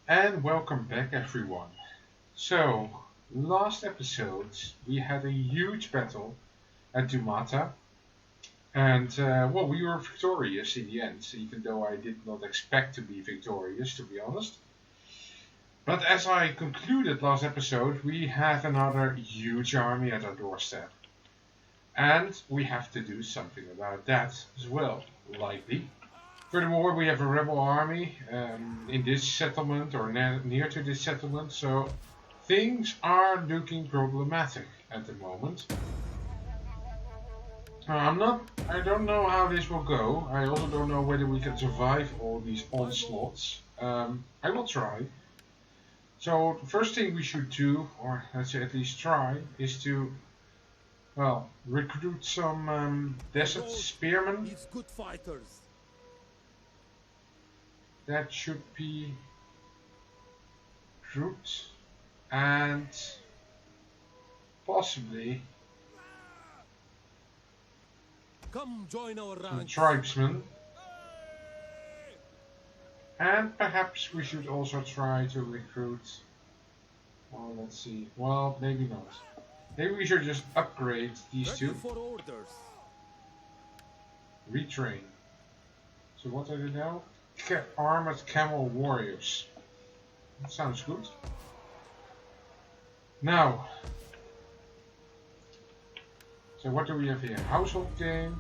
And welcome back everyone. So, last episode we had a huge battle at Dumata and well we were victorious in the end, even though I did not expect to be victorious to be honest. But as I concluded last episode, we have another huge army at our doorstep. And we have to do something about that as well, likely. Furthermore, we have a rebel army in this settlement or near to this settlement, so things are looking problematic at the moment. I don't know how this will go. I also don't know whether we can survive all these onslaughts. I will try. So the first thing we should do, or let's say at least try, is to, well, recruit some desert spearmen. Needs good fighters. That should be recruit and possibly Come join our some ranks. tribesmen. And perhaps we should also try to recruit. Well, let's see. Well, maybe not. Maybe we should just upgrade these Ready two. for orders. Retrain. So what are they now? Armored camel warriors. That sounds good. Now. So what do we have here? Household gained.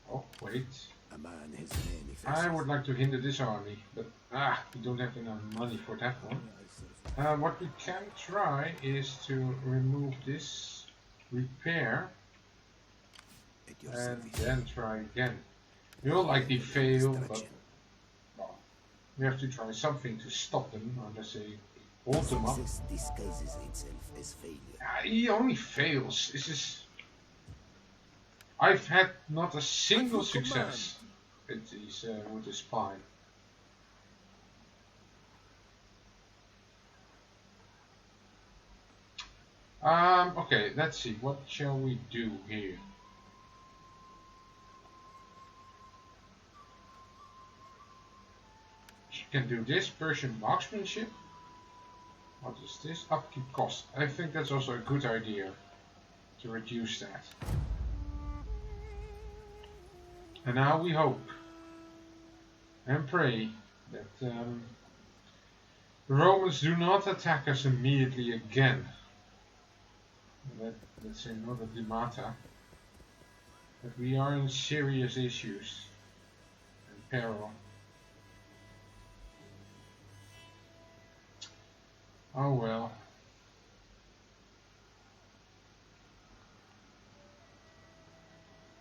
Oh, wait. A man has many I would like to hinder this army, but we don't have enough money for that one. What we can try is to remove this repair and then try again. We will likely fail, but well, we have to try something to stop them unless they hold them up. Disguises itself as failure. He only fails. This is. I've had not a single success with these with the spy. Okay, let's see. What shall we do here? You can do this Persian marksmanship. What is this? Upkeep cost. I think that's also a good idea to reduce that. And now we hope and pray that the Romans do not attack us immediately again. Let's say not at Limata. But we are in serious issues and peril. Oh well.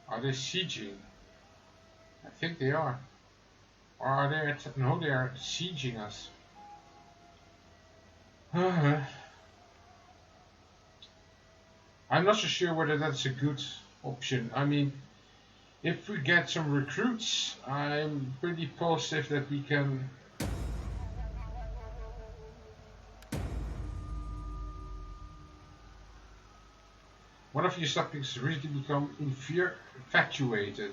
Are they sieging? I think they are. Or are they? No, they are sieging us. I'm not so sure whether that's a good option. I mean, if we get some recruits, I'm pretty positive that we can. One of your subjects has recently become infatuated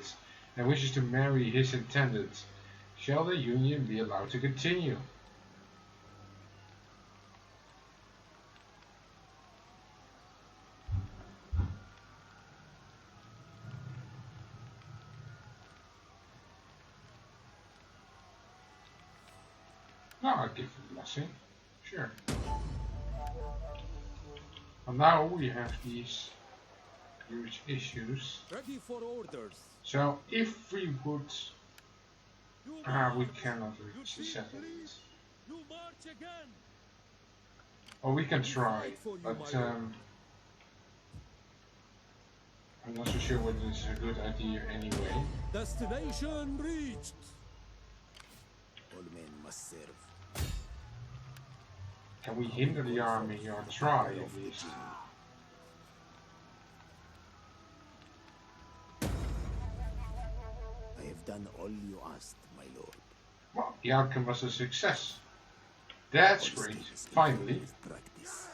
and wishes to marry his intended. Shall the union be allowed to continue? No, I'll give a blessing. Sure. And now we have these huge issues. Ready for orders. So if we would, we cannot reach the settlement. You march again. Or we can try, but I'm not so sure whether this is a good idea anyway. Destination reached. All men must serve. Can we hinder the army or try at least? I have done all you asked, my lord. Well, the outcome was a success. That's great, finally. Practice.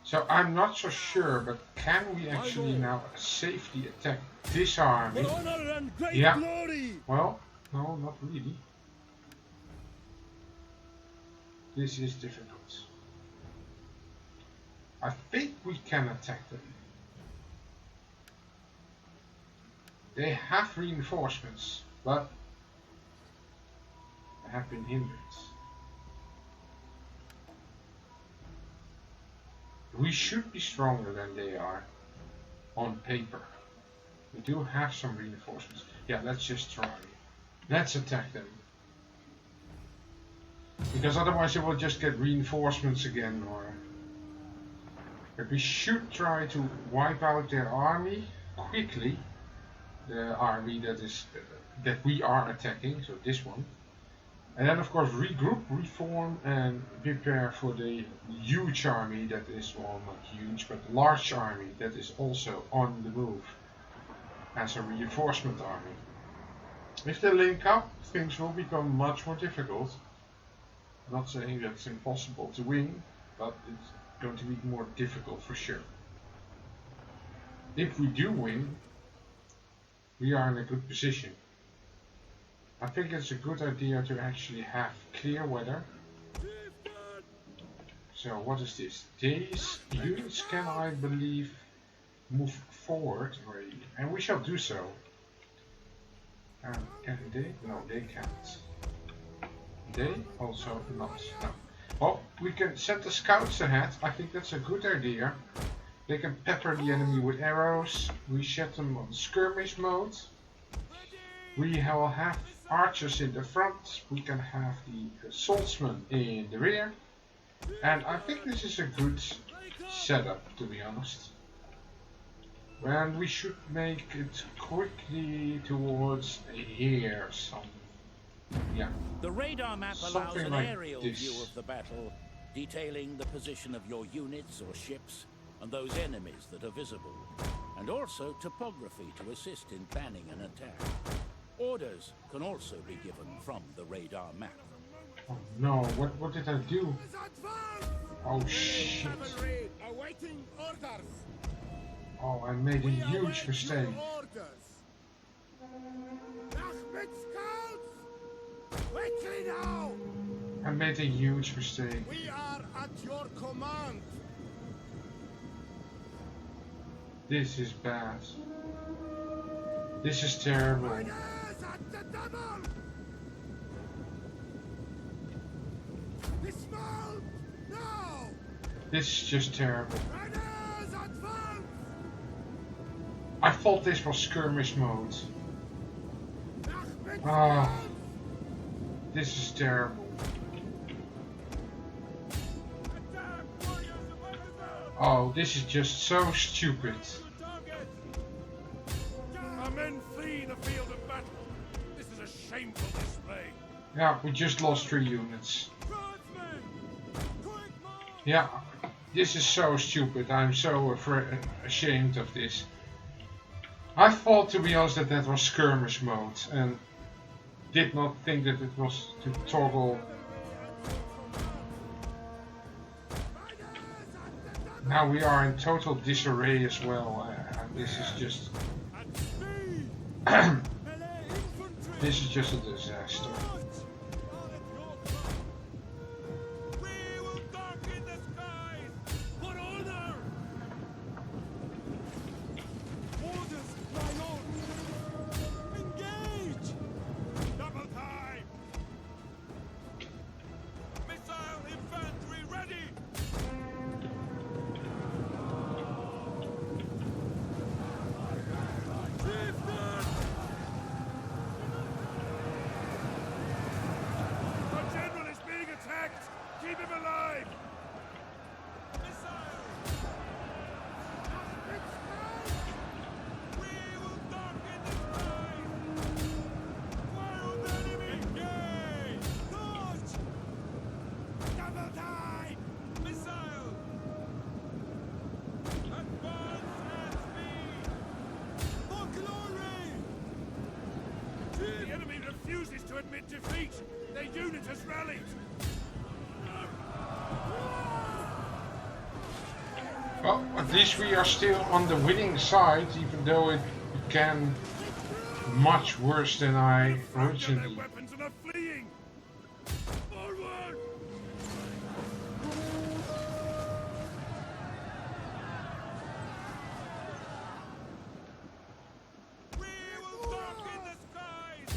So I'm not so sure, but can we actually now safely attack this army? For honor and great Yeah. glory! Well, no, not really. This is difficult. I think we can attack them. They have reinforcements, but they have been hindered. We should be stronger than they are on paper. We do have some reinforcements. Yeah, let's just try. Let's attack them. Because otherwise they will just get reinforcements again. But we should try to wipe out their army quickly. The army that we are attacking, so this one. And then of course regroup, reform and prepare for the huge army that is, well, not huge, but large army that is also on the move as a reinforcement army. If they link up, things will become much more difficult. I'm not saying that it's impossible to win, but it's going to be more difficult for sure. If we do win, we are in a good position. I think it's a good idea to actually have clear weather. So what is this? These units can, I believe, move forward already, and we shall do so. Can they? No, they can't. They also not. No. Well, we can send the scouts ahead. I think that's a good idea. They can pepper the enemy with arrows. We set them on skirmish mode. We will have archers in the front. We can have the swordsmen in the rear. And I think this is a good setup, to be honest. And we should make it quickly towards here. Yeah. The radar map allows Something an like aerial this. view of the battle, detailing the position of your units or ships and those enemies that are visible, and also topography to assist in planning an attack. Orders can also be given from the radar map. Oh no, what did I do? Oh shit. Awaiting orders! Oh, I made a huge mistake. Lakhmids scouts! Quickly now! I made a huge mistake. We are at your command! This is bad. This is terrible. Riders at the double! Dismount! Now! This is just terrible. Riders advance! I thought this was skirmish mode. Lakhmids Ah, scouts! this is terrible. Oh, this is just so stupid. Our men flee the field of battle. This is a shameful display. Yeah, we just lost 3 units. Yeah, this is so stupid. I'm so ashamed of this. I thought, to be honest, that was skirmish mode and did not think that it was to toggle. Now we are in total disarray as well. This is just this is just a disaster. Keep him alive! The enemy refuses to admit defeat. Their unit has rallied. Well, at least we are still on the winning side, even though it became much worse than I Fracture their originally. weapons and are fleeing. Forward! We will darken the skies.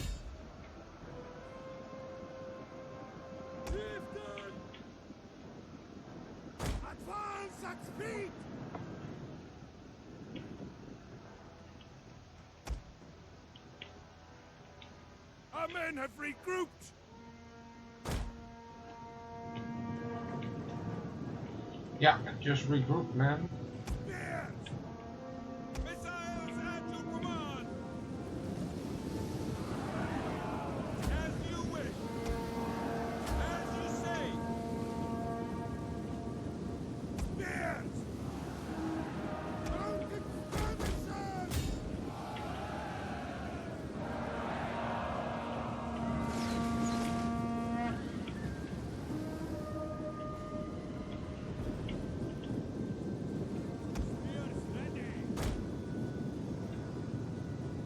Chieftain! Advance at speed! Our men have regrouped. Yeah, just regroup, man. Spears! Missiles at your command! As you wish! As you say! Spears! Mounted skirmishers! Spears ready!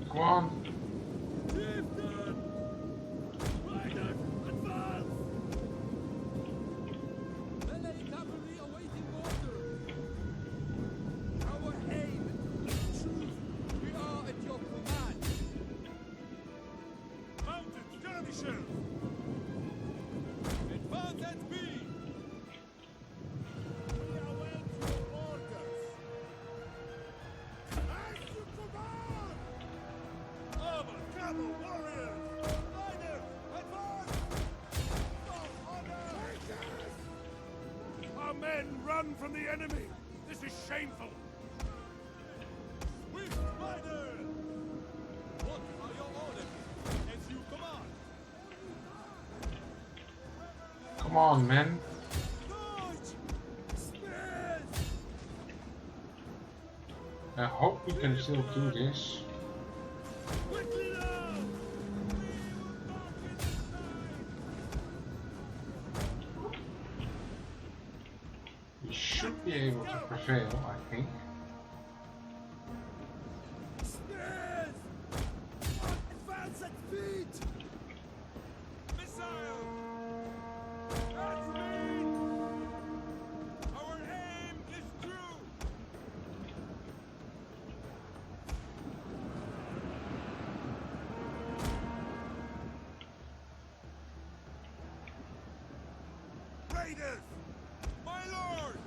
Come on. Chieftain! Riders, advance! Melee cavalry awaiting orders. Our aim is truth. We are at your command. Mounted skirmishers! Advance at speed! We await your orders. As you command! Armor, camel, warriors! Riders, advance! For honor! Our men run from the enemy! This is shameful! Swift riders! What are your orders? As you command! Come on, man. Charge! Spears! I hope we can still do this. Quickly now! We should be able to prevail, I think. Spears! Advance at speed! Missile! At speed! Our aim is true! Raiders! My lord!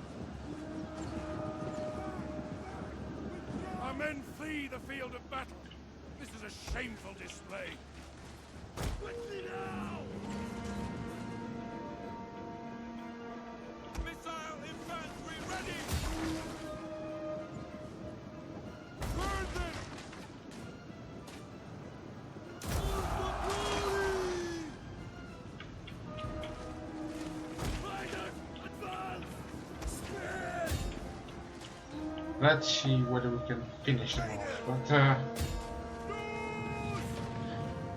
Our men flee the field of battle. This is a shameful display. Quickly now! Missile infantry ready! Burn them! Move for glory! Riders, advance! Spears! Let's see whether we can finish them off. But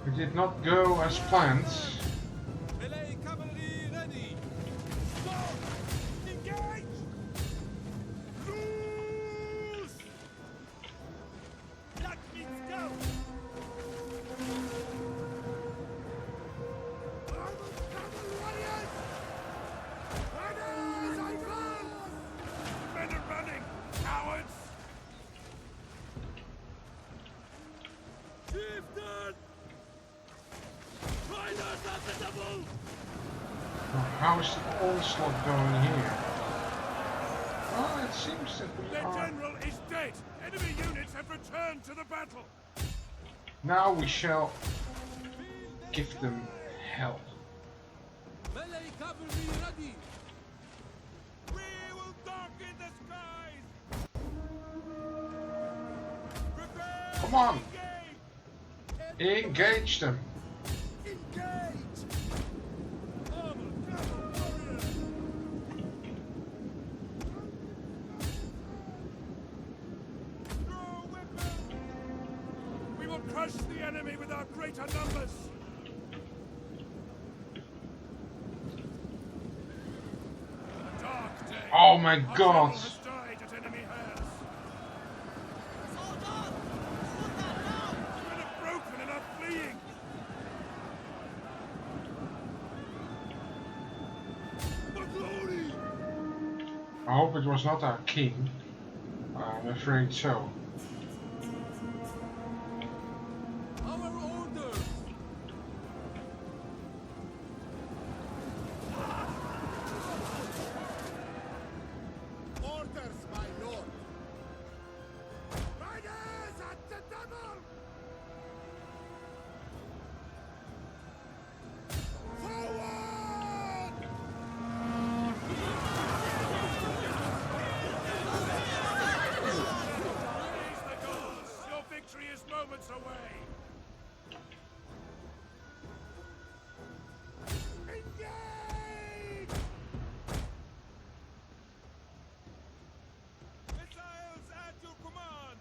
we did not go as planned. Melee cavalry ready! Stop! Engage! Loose! Lakhmids go! Armored cavalry warriors! Riders, advance! Men are running! Cowards! Chieftain! Riders at the double! Now, how is the onslaught going here? Well, it seems that we Their are. general is dead! Enemy units have returned to the battle! Now we shall give them hell. Melee cavalry ready! We will darken the skies! Prepare! Come on! Engage! Engage them. Engage! Armor, cavalry warriors! Draw weapons! We will crush the enemy with our greater numbers! A dark day. Oh my Our god! general has died at enemy I hope it was not our king. I'm afraid so. Our orders! Orders, my lord! Riders at the double! Forward! Praise the gods! Your victory is moments away! Engage! Missiles at your command!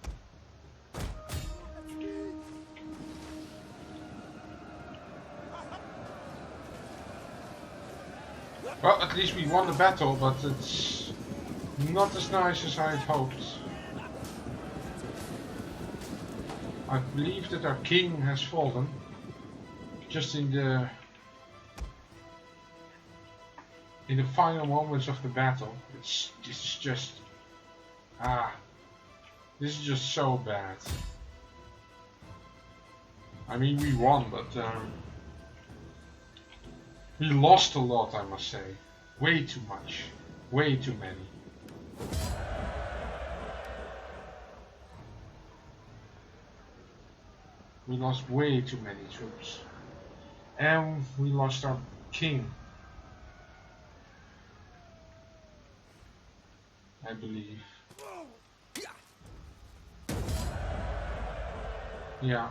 Well, at least we won the battle, but it's not as nice as I had hoped. I believe that our king has fallen. Just in the final moments of the battle. This is just this is just so bad. I mean, we won, but we lost a lot, I must say. Way too much. Way too many. We lost way too many troops. And we lost our king. I believe. Yeah.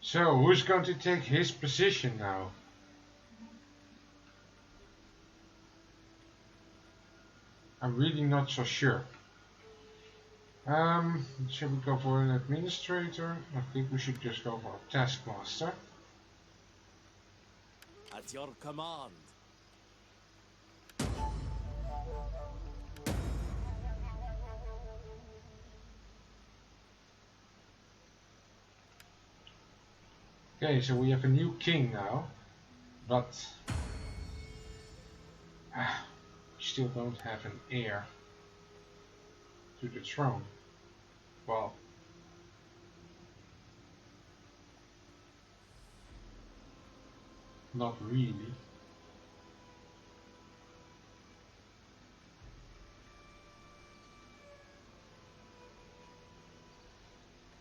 So, who's going to take his position now? I'm really not so sure. Should we go for an administrator? I think we should just go for a taskmaster. At your command. Okay, so we have a new king now, but we still don't have an heir to the throne. Well, not really.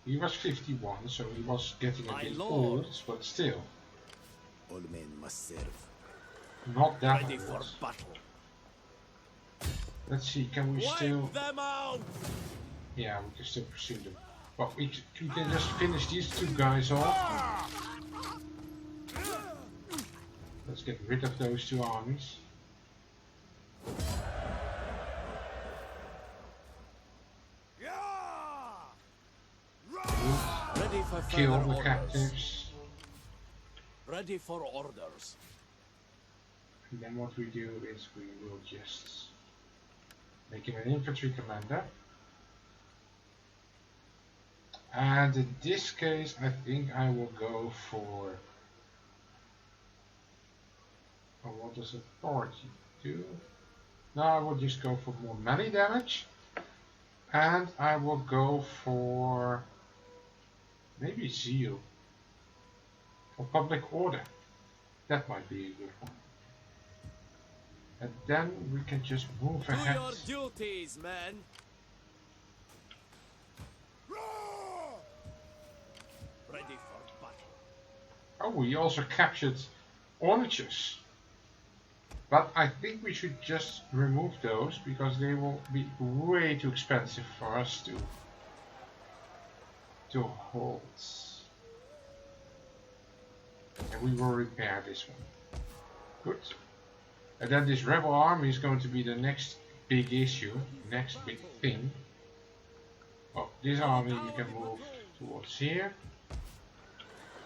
He was 51, so he was getting a My bit lord. old, but still, All men must serve. not that Ready for old. battle. Let's see, can we still... Wipe them out! Yeah, we can still pursue them. But we can just finish these two guys off. Let's get rid of those two armies. Ready for Kill further the orders. captives. Ready for orders. And then what we do is we will just make him an infantry commander. And in this case, I think I will go for... Oh, what does authority do? No, I will just go for more melee damage. And I will go for... maybe zeal. For public order. That might be a good one. And then we can just move Do ahead. your duties, men. Ready for battle. Oh, we also captured ornages. But I think we should just remove those because they will be way too expensive for us to hold. And we will repair this one. Good. And then this rebel army is going to be the next big issue, next big thing. Oh, this army we can move towards here.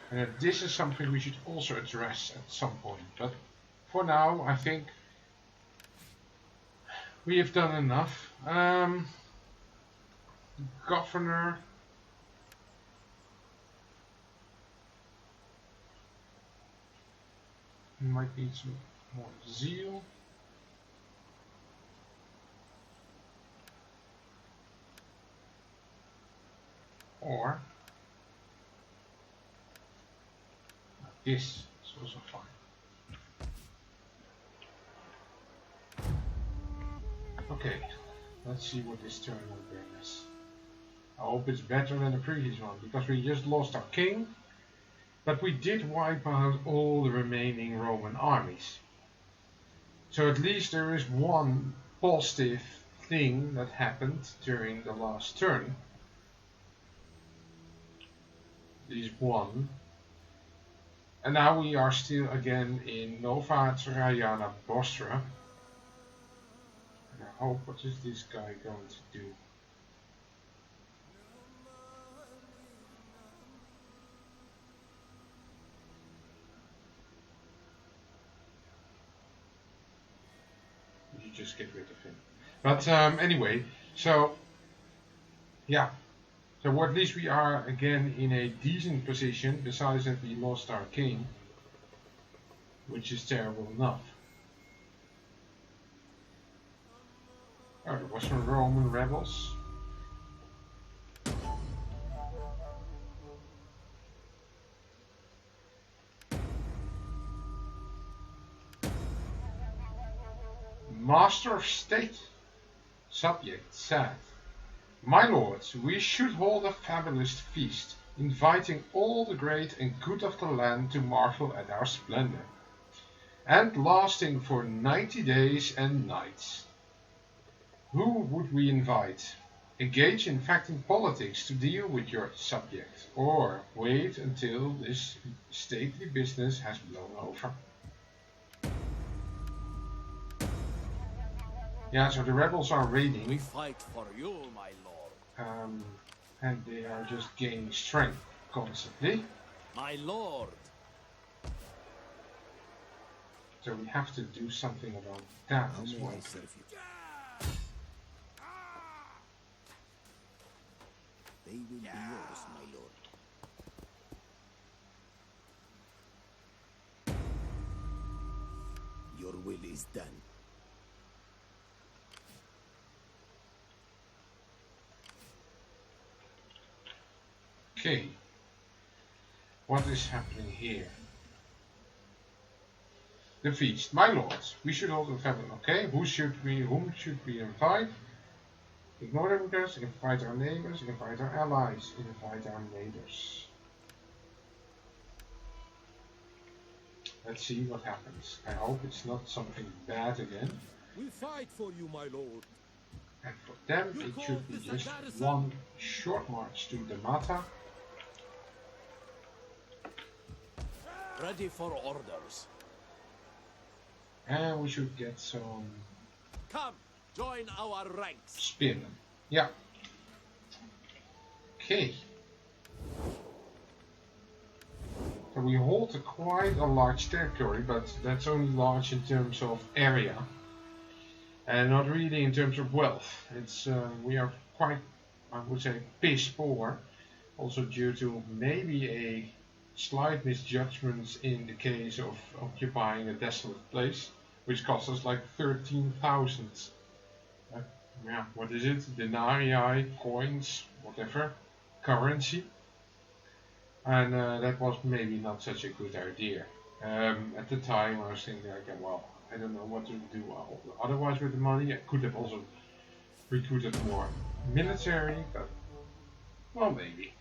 And then this is something we should also address at some point. But for now, I think we have done enough. Governor. We might need some more zeal. Or this is also fine. Okay, let's see what this turn will bring us. I hope it's better than the previous one, because we just lost our king, but we did wipe out all the remaining Roman armies. So at least there is one positive thing that happened during the last turn. Is one. And now we are still again in Nova Traiana Bostra. And I hope, what is this guy going to do? You just get rid of him. But anyway, so yeah. So at least we are again in a decent position, besides that we lost our king, which is terrible enough. Oh, there was some Roman rebels. Master of State. Subject said, "My lords, we should hold a fabulous feast, inviting all the great and good of the land to marvel at our splendor, and lasting for 90 days and nights. Who would we invite? Engage in fact in politics to deal with your subject, or wait until this stately business has blown over?" Yeah, so the rebels are We raiding, fight for you, my lord. and they are just gaining strength constantly. My lord. So we have to do something about that How as may well. I serve you? They will be yours, my lord. Your will is done. Okay. What is happening here? The feast. My lords, we should hold a family. Okay, whom should we invite? Ignore them because invite our neighbors, invite our allies, invite our neighbors. Let's see what happens. I hope it's not something bad again. We fight for you, my lord. And for them it should be just one short march to the Mata. Ready for orders. And we should get some Come, join our ranks. spearmen. Yeah. Okay. So we hold quite a large territory, but that's only large in terms of area, and not really in terms of wealth. It's we are quite, I would say, piss poor, also due to maybe a slight misjudgment in the case of occupying a desolate place, which cost us like 13,000. Yeah, what is it? Denarii, coins, whatever, currency. And that was maybe not such a good idea. At the time I was thinking like, well, I don't know what to do otherwise with the money. I could have also recruited more military, but well, maybe.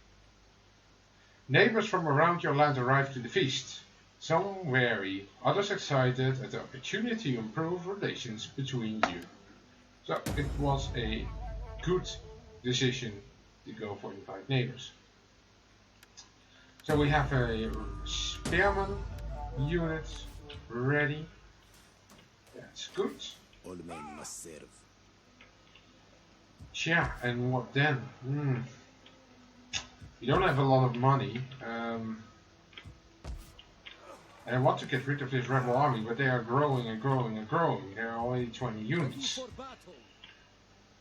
Neighbors from around your land arrived to the feast. Some wary, others excited at the opportunity to improve relations between you. So it was a good decision to go for invite neighbors. So we have a spearman unit ready. That's good. All men must serve. Yeah, and what then? We don't have a lot of money. And I want to get rid of this rebel army, but they are growing and growing and growing. There are already 20 units. For battle.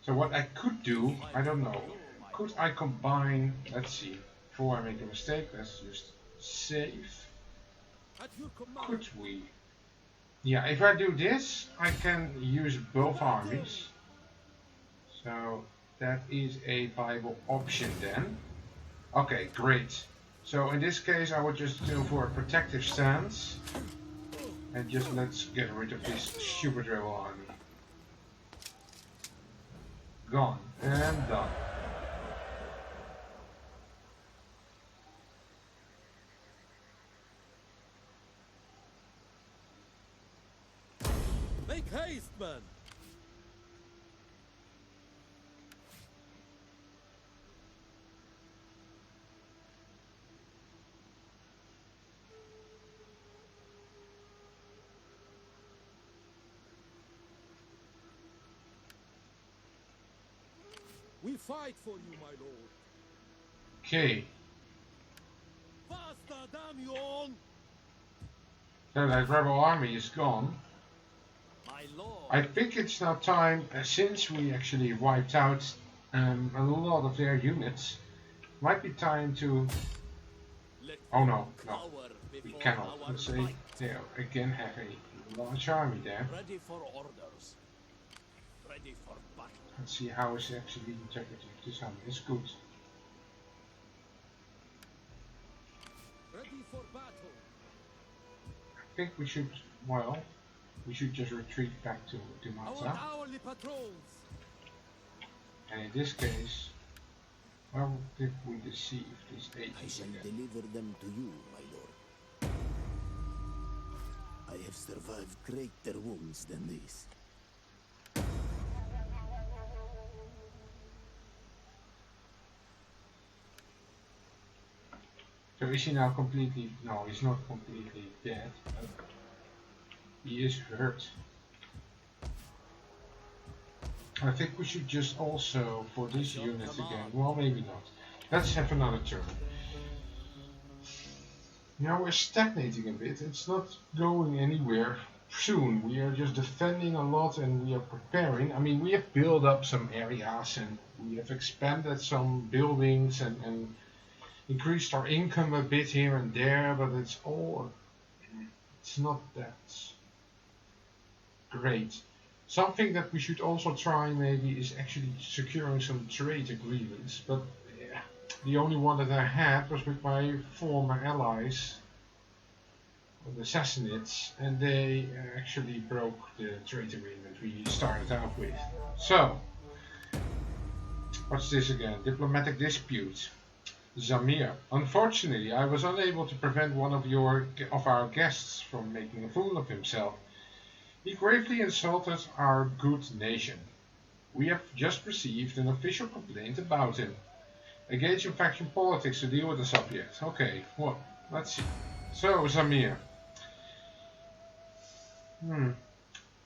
So what I could do, I don't know. Could I combine, let's see, before I make a mistake, let's just save. At your command. Could we Yeah, if I do this, I can use both armies. So that is a viable option then. Okay, great. So in this case, I would just go for a protective stance. And just let's get rid of this stupid rebel army. Gone and done. Make haste, man! We fight for you, my lord. Okay. Faster, Damion! So that rebel army is gone. My lord! I think it's now time, since we actually wiped out a lot of their units, might be time to... Oh no, no, we cannot. Let's say they again have a large army there. Ready for orders. Ready for battle. Let's see how is actually the integrity of this army. It's good. Ready for battle. I think we should, well, we should just retreat back to Our Mata. hourly patrols. And in this case, well, did we deceive these I agents shall again? deliver them to you, my lord. I have survived greater wounds than this. So is he now completely, no, he's not completely dead. He is hurt. I think we should just also, for this unit again, well maybe not. Let's have another turn. Now we're stagnating a bit, it's not going anywhere soon. We are just defending a lot and we are preparing. I mean, we have built up some areas and we have expanded some buildings and increased our income a bit here and there, but it's not that great. Something that we should also try maybe is actually securing some trade agreements, but yeah, the only one that I had was with my former allies, the Sassanids, and they actually broke the trade agreement we started out with. So, what's this again? Diplomatic dispute. Zamir. Unfortunately, I was unable to prevent one of our guests from making a fool of himself. He gravely insulted our good nation. We have just received an official complaint about him. Engage in faction politics to deal with the subject. Okay, well, let's see. So, Zamir.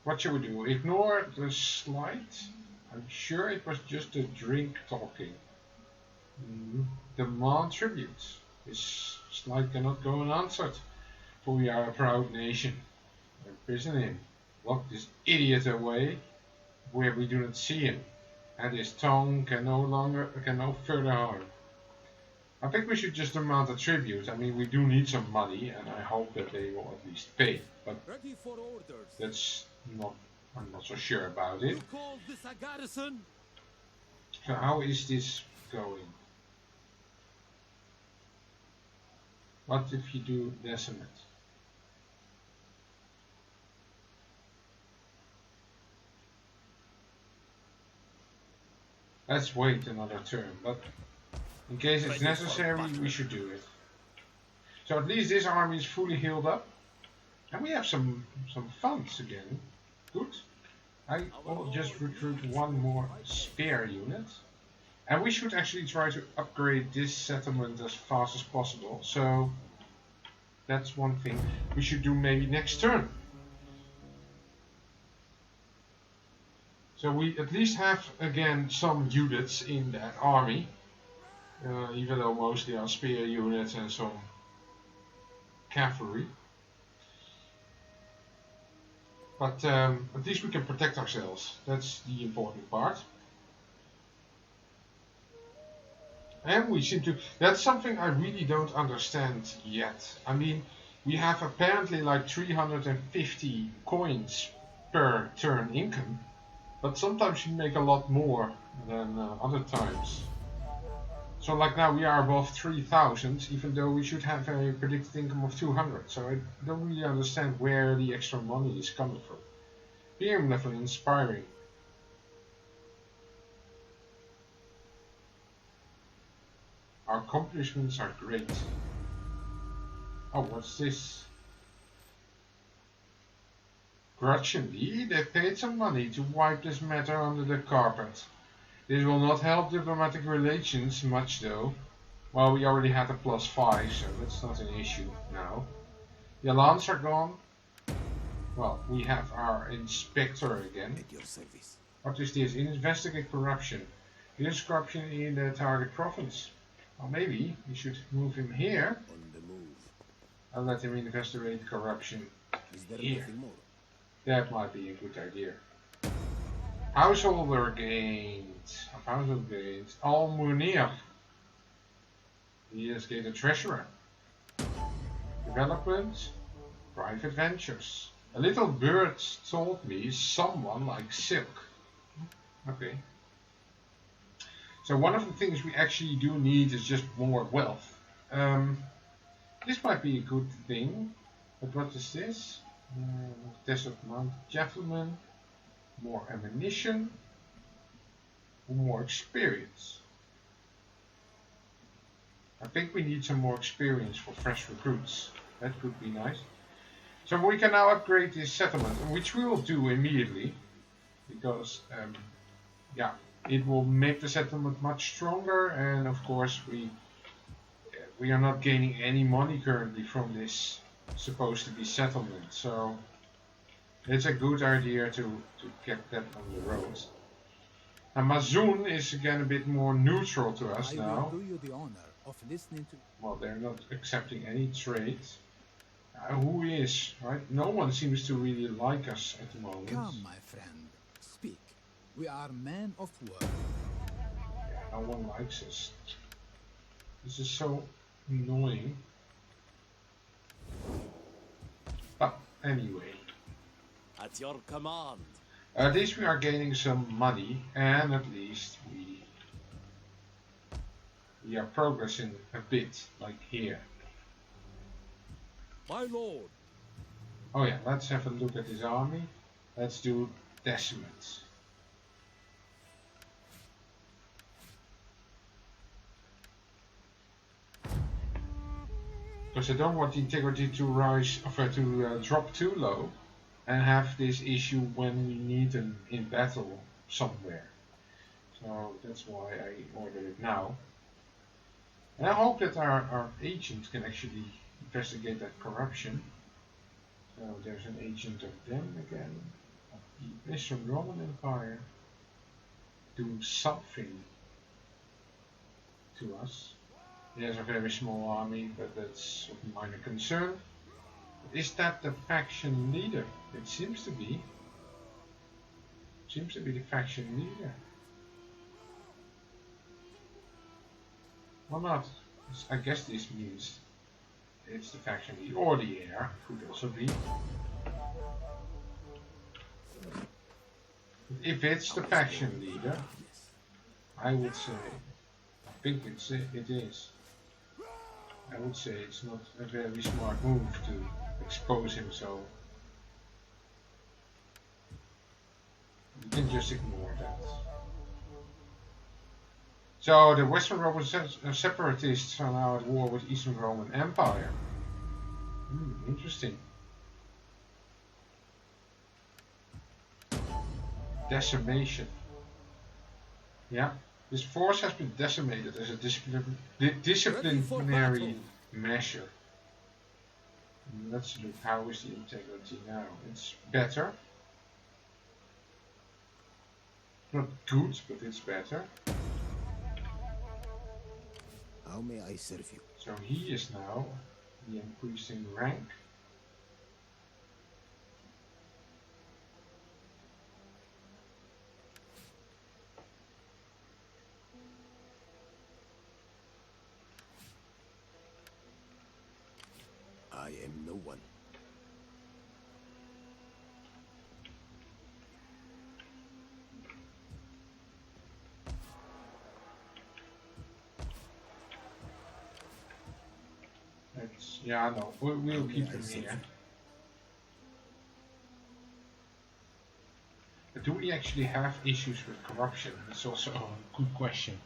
What should we do? Ignore the slight? I'm sure it was just a drink talking. Demand tribute. This slight cannot go unanswered, for we are a proud nation. Imprison him. Lock this idiot away where we do not see him, and his tongue can no further harm. I think we should just demand a tribute. I mean, we do need some money, and I hope that they will at least pay. But Ready for orders. that's not. I'm not so sure about it. You call this a garrison? So how is this going? What if you do decimate? Let's wait another turn, but in case it's necessary, we should do it. So at least this army is fully healed up. And we have some funds again. Good. I will just recruit one more spear unit. And we should actually try to upgrade this settlement as fast as possible. So that's one thing we should do maybe next turn. So we at least have again some units in that army. Even though mostly are spear units and some cavalry. But at least we can protect ourselves. That's the important part. And we seem to... That's something I really don't understand yet. I mean, We have apparently like 350 coins per turn income, but sometimes we make a lot more than other times. So like now we are above 3,000, even though we should have a predicted income of 200. So I don't really understand where the extra money is coming from. PM level inspiring. Our accomplishments are great. Oh, what's this? Grudgingly, they paid some money to wipe this matter under the carpet. This will not help diplomatic relations much though. Well, we already had a +5, so that's not an issue now. The alarms are gone. Well, we have our inspector again. At your service. What is this? Investigate corruption. There's corruption in the target province. Well, maybe we should move him here. On the move. I'll let him investigate corruption Is there here. nothing more? That might be a good idea. Householder gained. Household gained. Almunir. He is gained a treasurer. Development. Private ventures. A little bird told me someone like silk. Okay. So one of the things we actually do need is just more wealth. This might be a good thing. But what is this? Desert Mount Javelin. More ammunition. More experience. I think we need some more experience for fresh recruits. That could be nice. So we can now upgrade this settlement, which we will do immediately. Because, yeah, it will make the settlement much stronger. And of course we are not gaining any money currently from this supposed to be settlement. So it's a good idea to get that on the road. Now Mazoon is again a bit more neutral to us now. I will do you the honor of listening to. Well, they're not accepting any trade. Who is, right? No one seems to really like us at the moment. Come, my friend, speak. We are men of work. Yeah, no one likes us. This is so annoying. But anyway. At your command. At least we are gaining some money, and at least we are progressing a bit, like here. My lord. Oh yeah, let's have a look at his army. Let's do decimates. Because I don't want the integrity to rise, or to drop too low, and have this issue when we need them in battle somewhere. So that's why I ordered it now. And I hope that our agent can actually investigate that corruption. So there's an agent of them again, of the Eastern Roman Empire, do something to us. He has a very small army, but that's of minor concern. Is that the faction leader? It seems to be. Seems to be the faction leader. Or not. I guess this means it's the faction leader, or the heir, could also be. If it's the faction leader, I would say, I think it is. I would say it's not a very smart move to expose him so. You can just ignore that. So the Western Roman separatists are now at war with Eastern Roman Empire. Interesting. Decimation. Yeah, this force has been decimated as a disciplinary measure. Let's look, how is the integrity now? It's better. Not good, but it's better. How may I serve you? So he is now the increasing rank. I am no one. It's, yeah, no, we'll keep them here. But do we actually have issues with corruption? That's also a good question.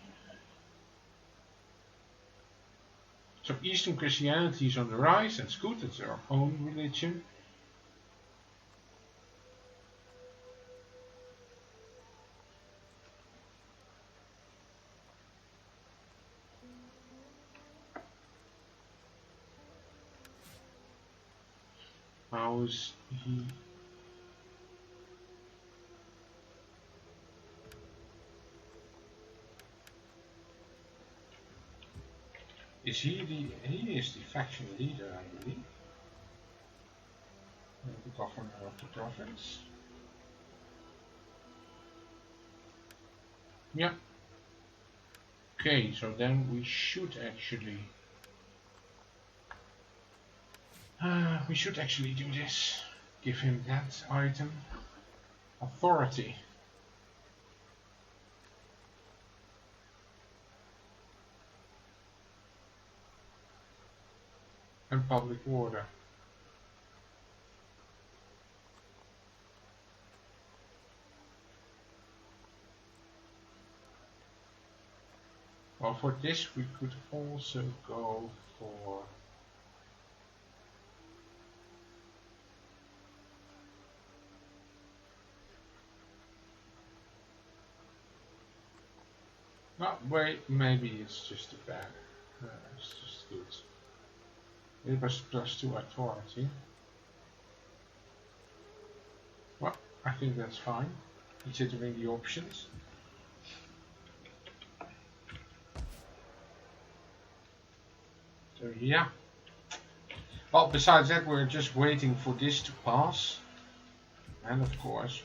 So Eastern Christianity is on the rise, that's good, it's our own religion. How is he? Is he is the faction leader, I believe. The governor of the province. Yeah. Okay, so then we should actually do this. Give him that item. Authority. And public order. Well, for this we could also go for no, wait, maybe it's just a bad. It's just good. It was +2 authority. Well, I think that's fine, considering the options. So yeah. Well, besides that, we're just waiting for this to pass. And of course,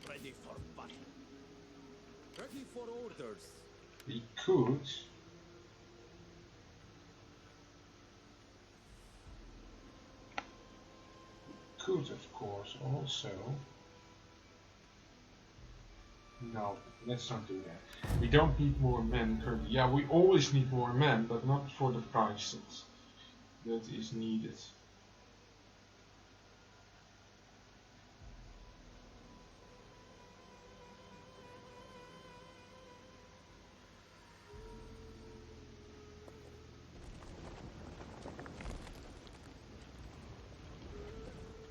Ready for battle. Ready for orders. we could of course also. No, let's not do that. We don't need more men currently. Yeah, we always need more men, but not for the price that is needed.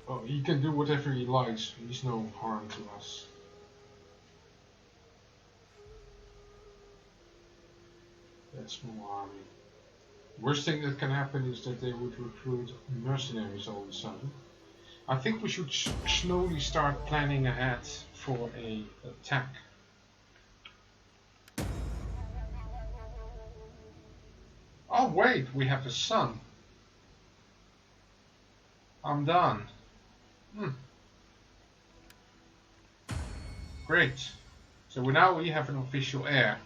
Oh, he can do whatever he likes. He's no harm to us. That's more army. Worst thing that can happen is that they would recruit mercenaries all of a sudden. I think we should slowly start planning ahead for a attack. Oh wait, we have a son. I'm done. Great. So now we have an official heir.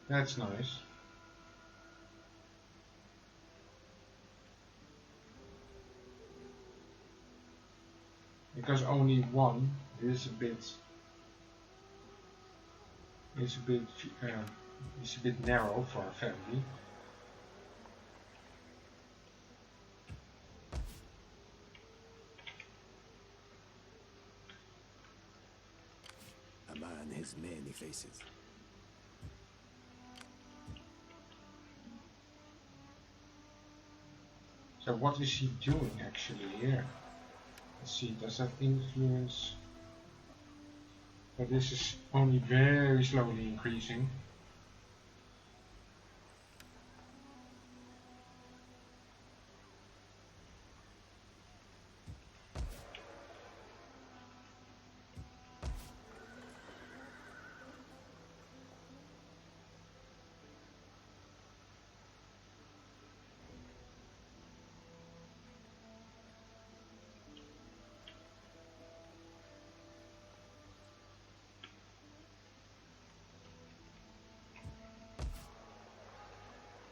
That's nice. Because only one is a bit narrow for a family. A man has many faces. So what is he doing actually here? Let's see, does that influence? But this is only very slowly increasing.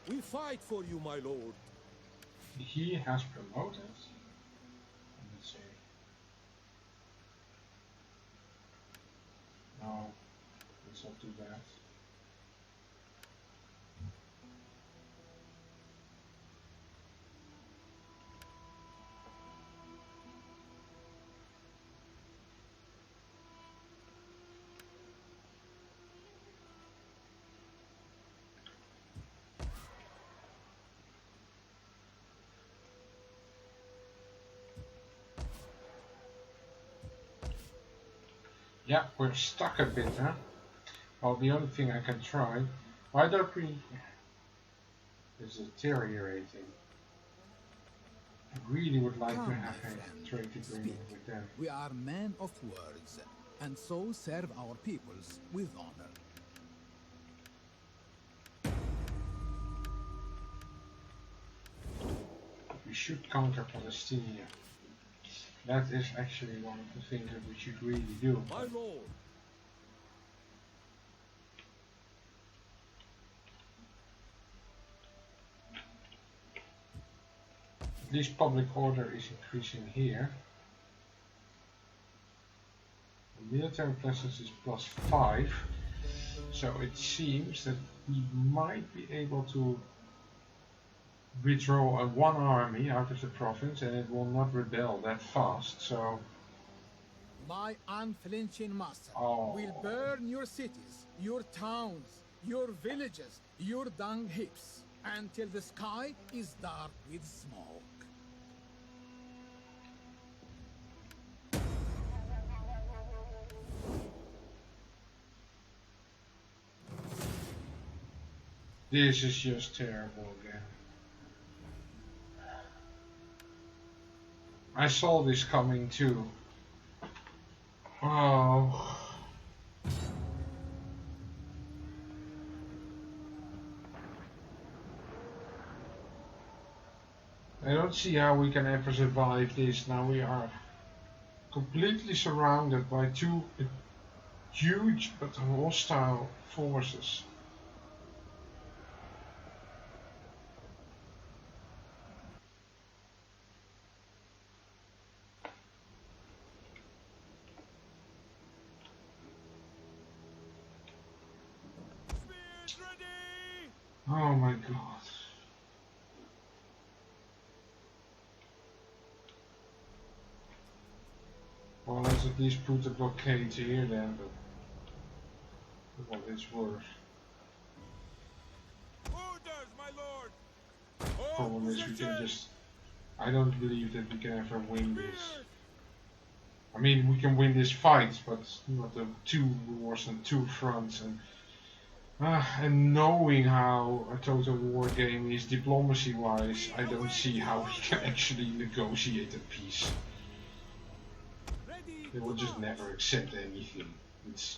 We fight for you, my lord. he has promoted. Let's see. No, let's not do that. Yeah, we're stuck a bit, huh? Well, the only thing I can try. Why don't we? It's deteriorating. I really would like to Come, have my a friend, trade agreement speak. with them. We are men of words, and so serve our peoples with honor. We should conquer Palestine. That is actually one of the things that we should really do. My lord. At least public order is increasing here. The military presence is +5, so it seems that we might be able to withdraw one army out of the province and it will not rebel that fast. So My unflinching master Oh. will burn your cities, your towns, your villages, your dung heaps, until the sky is dark with smoke. this is just terrible again. I saw this coming too. Oh. I don't see how we can ever survive this. Now we are completely surrounded by two huge but hostile forces. Spears ready! Oh my god. Well, let's at least put the blockade here then, but for what it's worth. Orders, my lord! Problem is we can just... I don't believe that we can ever win this. I mean, we can win this fight, but not the two wars and two fronts. And knowing how a total war game is diplomacy-wise, I don't see how we can actually negotiate a peace. Ready They will to just march. never accept anything. It's,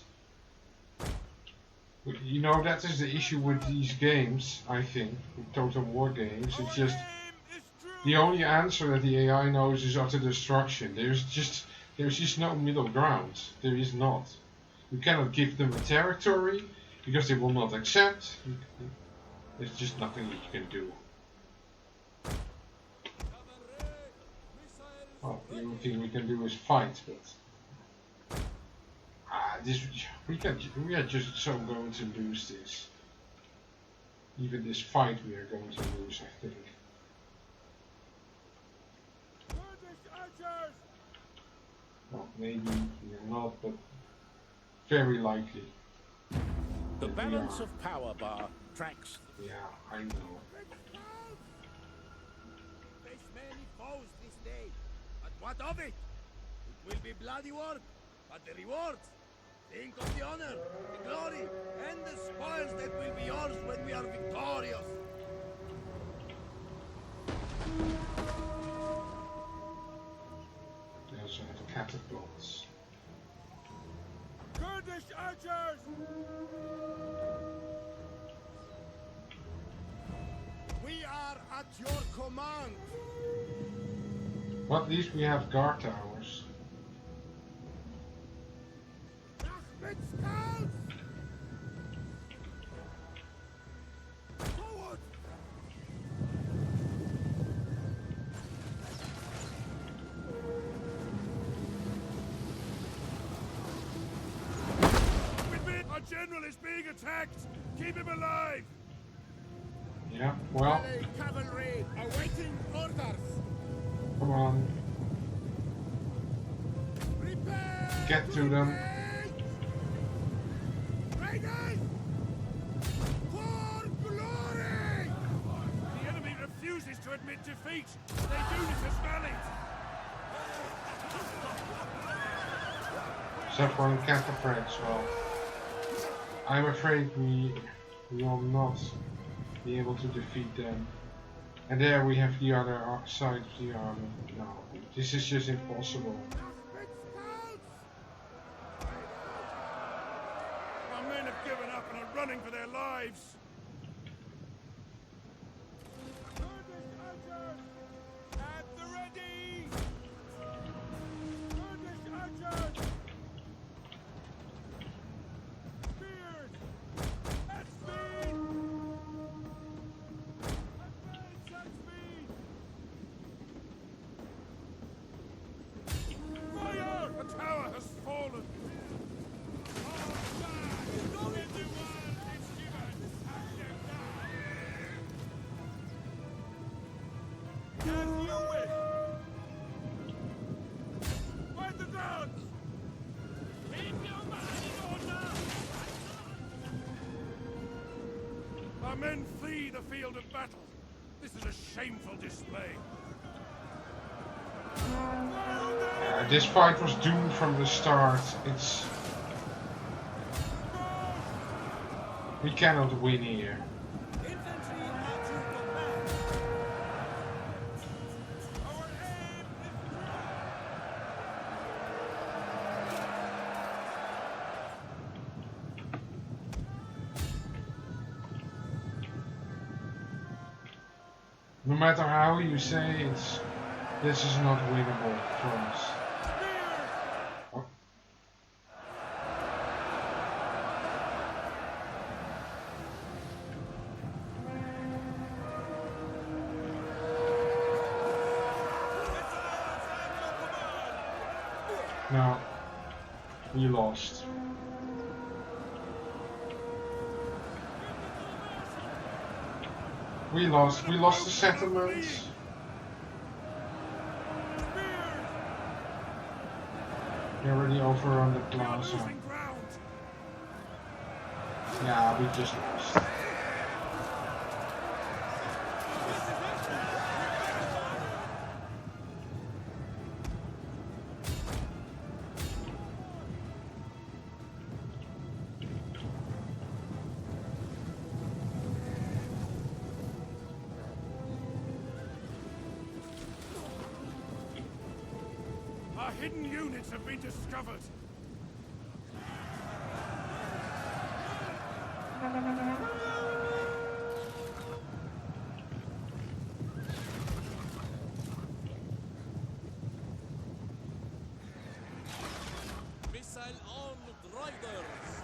you know, that is the issue with these games, I think, with total war games. It's just Our aim is true. the only answer that the AI knows is utter destruction. There's just no middle ground. There is not. You cannot give them a territory because they will not accept. There's just nothing that you can do. Well, the only thing we can do is fight, but we are just so going to lose this. Even this fight we are going to lose, I think. Kurdish archers! Well, maybe we're not, but very likely. The that we balance are. of power bar tracks. Yeah, I know. Face many foes this day. But what of it? It will be bloody work. But the rewards? Think of the honor, the glory, and the spoils that will be yours when we are victorious. They also have catapults. Kurdish archers! We are at your command. But at least we have guard towers. Lakhmids scouts! Forward! general is being attacked! Keep him alive! Yeah, well, Cavalry awaiting orders. come on, Prepare get to them. Raiders! For glory! The enemy refuses to admit defeat! Their unit has rallied! Several cataphracts, well, I'm afraid we will not be able to defeat them. And there we have the other side of the army. No, this is just impossible. Our men have given up and are running for their lives! At the ready! Kurdish archers! Spears! At speed! Advance at speed! Fire! The tower has fallen! Our men flee the field of battle. This is a shameful display. This fight was doomed from the start. We cannot win here. Infantry at your command! Our aim is No matter how you say it, this is not winnable for us. Oh. No, we lost. We lost the settlements. They're already over on the We are plaza. losing ground. Yeah, we just lost. Our hidden units have been discovered. missile on riders!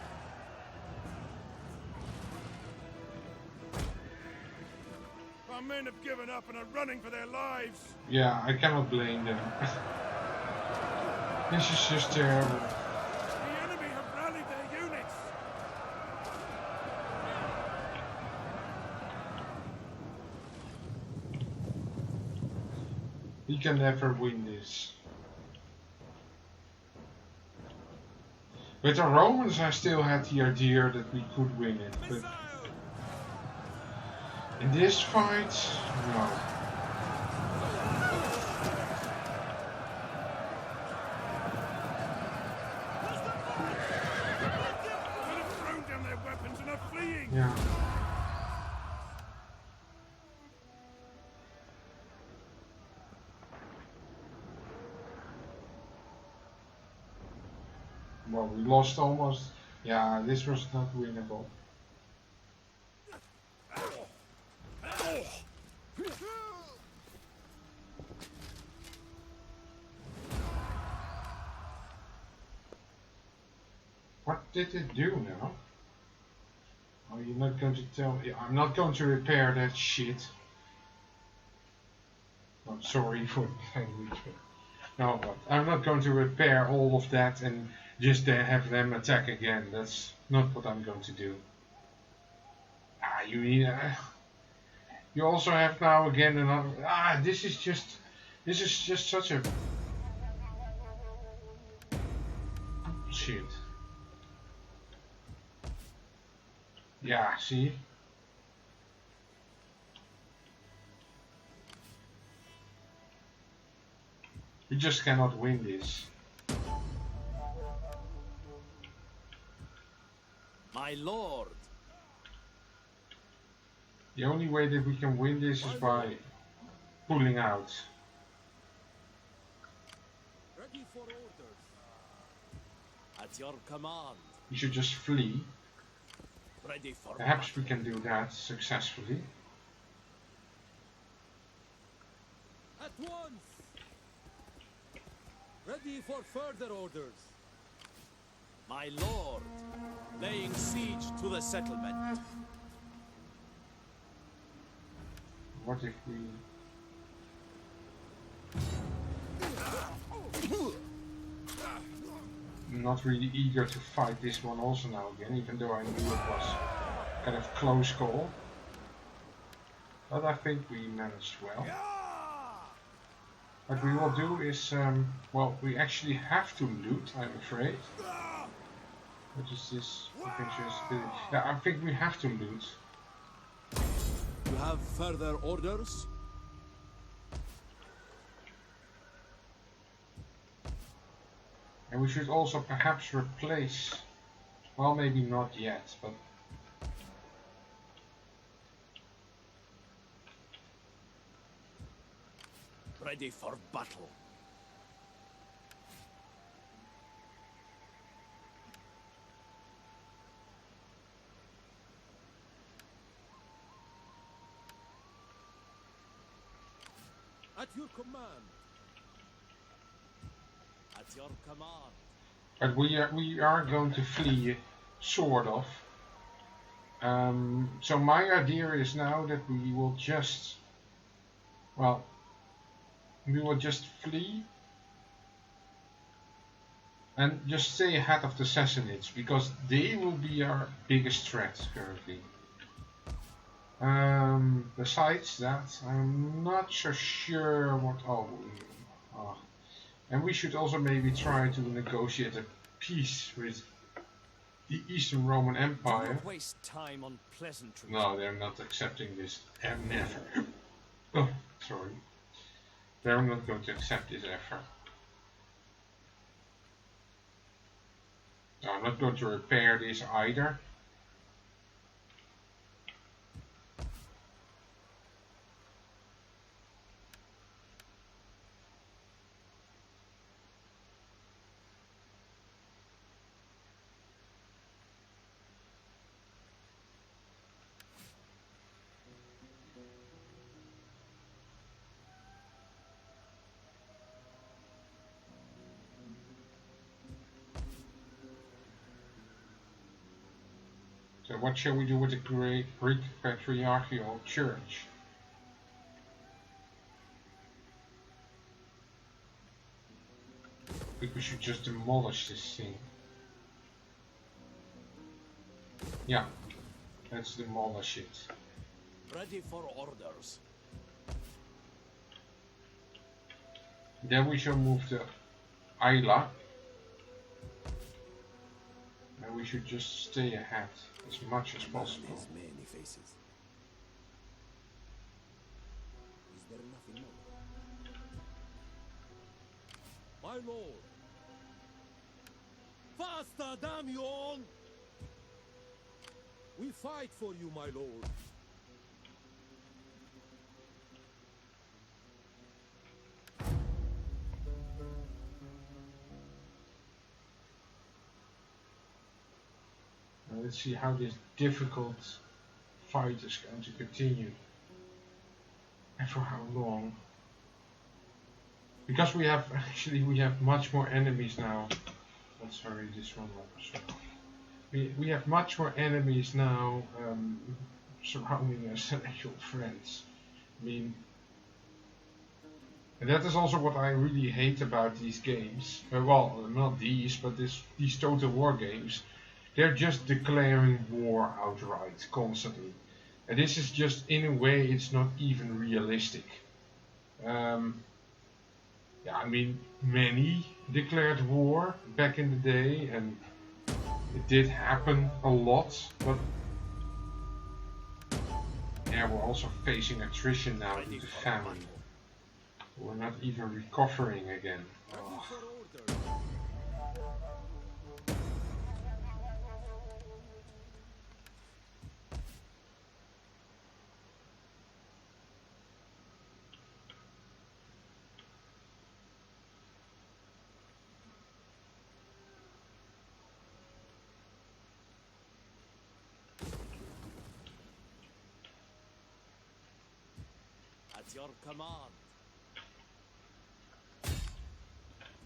Our men have given up and are running for their lives. Yeah, I cannot blame them. This is just terrible. The enemy have rallied their units. We can never win this. With the Romans I still had the idea that we could win it, but Missile! in this fight, no. Men have thrown down their weapons and are fleeing. Yeah. Well, we lost almost. Yeah, this was not winnable. What did it do now? Oh, you're not going to tell. Yeah, I'm not going to repair that shit. I'm sorry for the language. No, but I'm not going to repair all of that and just have them attack again. That's not what I'm going to do. Ah, you need. You also have now again another. Ah, this is just such a shit. Yeah, see. We just cannot win this. My lord. The only way that we can win this is by pulling out. Ready for orders. At your command. We should just flee. Ready for Perhaps we can do that successfully. At once. Ready for further orders. My lord, laying siege to the settlement. What if we... I'm not really eager to fight this one also now again, even though I knew it was kind of close call. But I think we managed well. What we will do is, well, we actually have to loot, I'm afraid. What is this? Yeah, I think we have to loot. You have further orders? And we should also perhaps replace, well, maybe not yet, but Ready for battle. At your command. At your command. but we are going to flee, sort of. So my idea is now that we will just, well, we will just flee and just stay ahead of the Sassanids, because they will be our biggest threat currently. Besides that, I'm not so sure what. And we should also maybe try to negotiate a peace with the Eastern Roman Empire. Do not waste time on pleasantries. No, they're not accepting this. Never. Oh, sorry. They're not going to accept this ever. No, I'm not going to repair this either. So what shall we do with the Greek Patriarchal Church? I think we should just demolish this thing. Yeah, let's demolish it. Ready for orders. Then we shall move to Attila. And we should just stay ahead as much as possible. Has many faces. Is there nothing more? My lord. Faster, damn you all! We fight for you, my lord. Let's see how this difficult fight is going to continue. And for how long. Because we have much more enemies now. Oh, sorry, this one was. We have much more enemies now surrounding us than actual friends. I mean, And that is also what I really hate about these games. Well, not these, but these Total War games. They're just declaring war outright, constantly. And this is just, in a way, it's not even realistic. Yeah, I mean, many declared war back in the day, and it did happen a lot, but yeah, we're also facing attrition now due to famine. We're not even recovering again. Oh. At your command.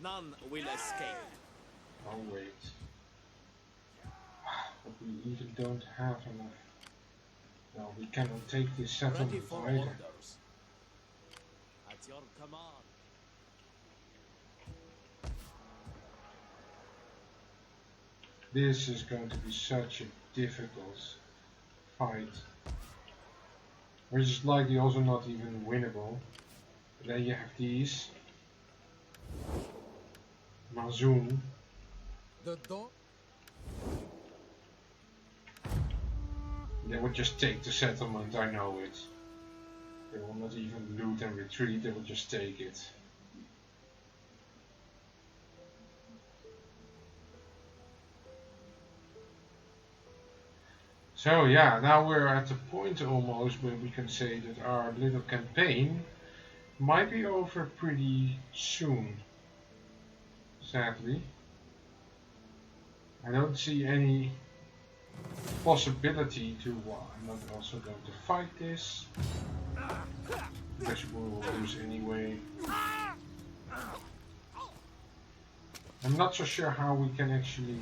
None will escape. Oh wait. But we even don't have enough. No, we cannot take this settlement Ready for either. orders. At your command. This is going to be such a difficult fight. Which is likely also not even winnable. But then you have these. Mazoon. The door. They will just take the settlement, I know it. They will not even loot and retreat, they will just take it. So yeah, now we're at the point almost where we can say that our little campaign might be over pretty soon. Sadly. I don't see any possibility to, well, I'm not also going to fight this. Because we will lose anyway. I'm not so sure how we can actually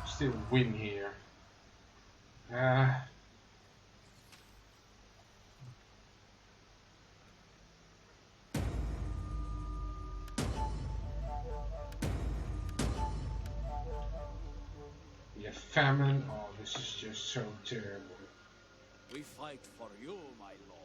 still win here. We have famine. Oh, this is just so terrible. We fight for you, my lord.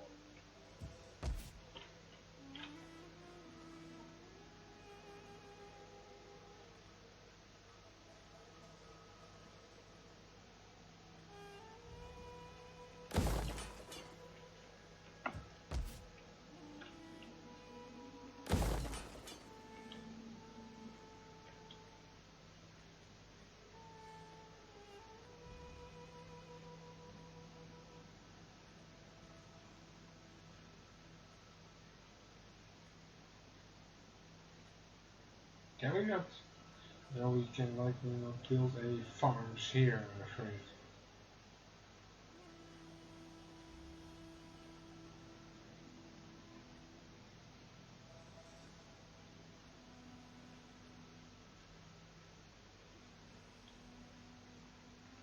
Can we not? No, we can likely not build any farms here, I'm afraid.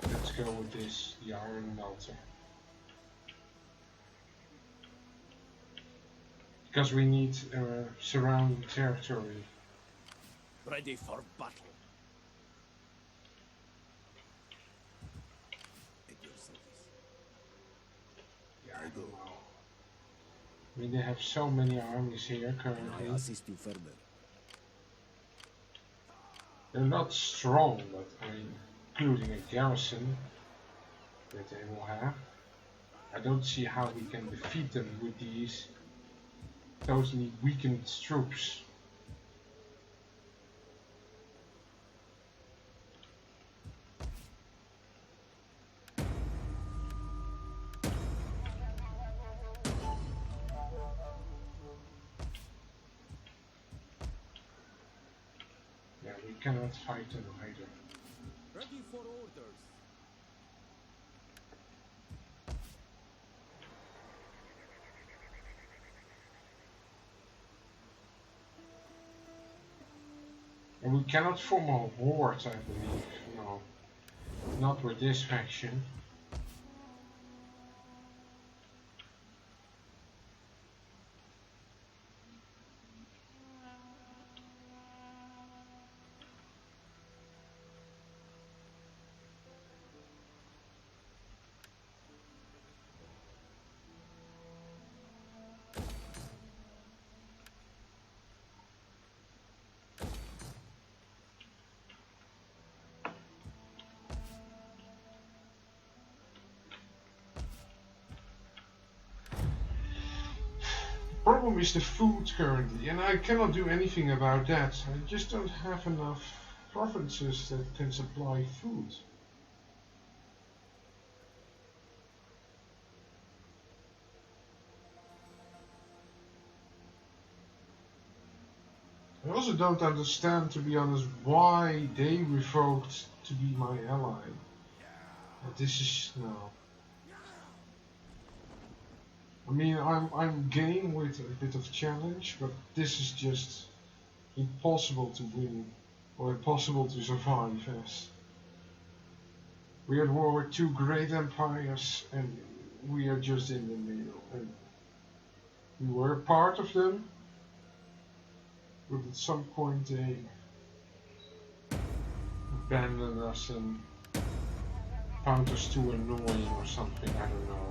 Let's go with this, the iron melter. Because we need surrounding territory. Ready for battle. At your service. Yeah, I don't know. I mean, they have so many armies here currently. I assist you further. They're not strong, but I mean, including a garrison that they will have. I don't see how we can defeat them with these totally weakened troops. Yeah, we cannot fight them either. Ready for orders. And we cannot form a horde, I believe. No. Not with this faction. problem is the food currently, and I cannot do anything about that. I just don't have enough provinces that can supply food. I also don't understand, to be honest, why they revoked to be my ally. This is no. I mean, I'm game with a bit of challenge, but this is just impossible to win or impossible to survive as. We are at war with two great empires, and we are just in the middle. And we were part of them, but at some point they abandoned us and found us too annoying or something, I don't know.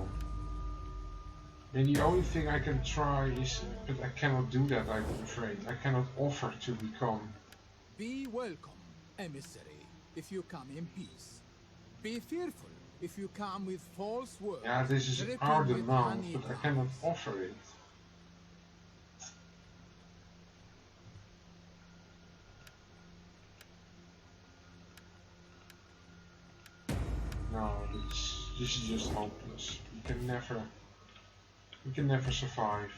And the only thing I can try is, but I cannot do that, I'm afraid. I cannot offer to become. Be welcome, emissary, if you come in peace. Be fearful if you come with false words. Yeah, this is our demand, but I cannot offer it. No, this is just hopeless. We can never survive.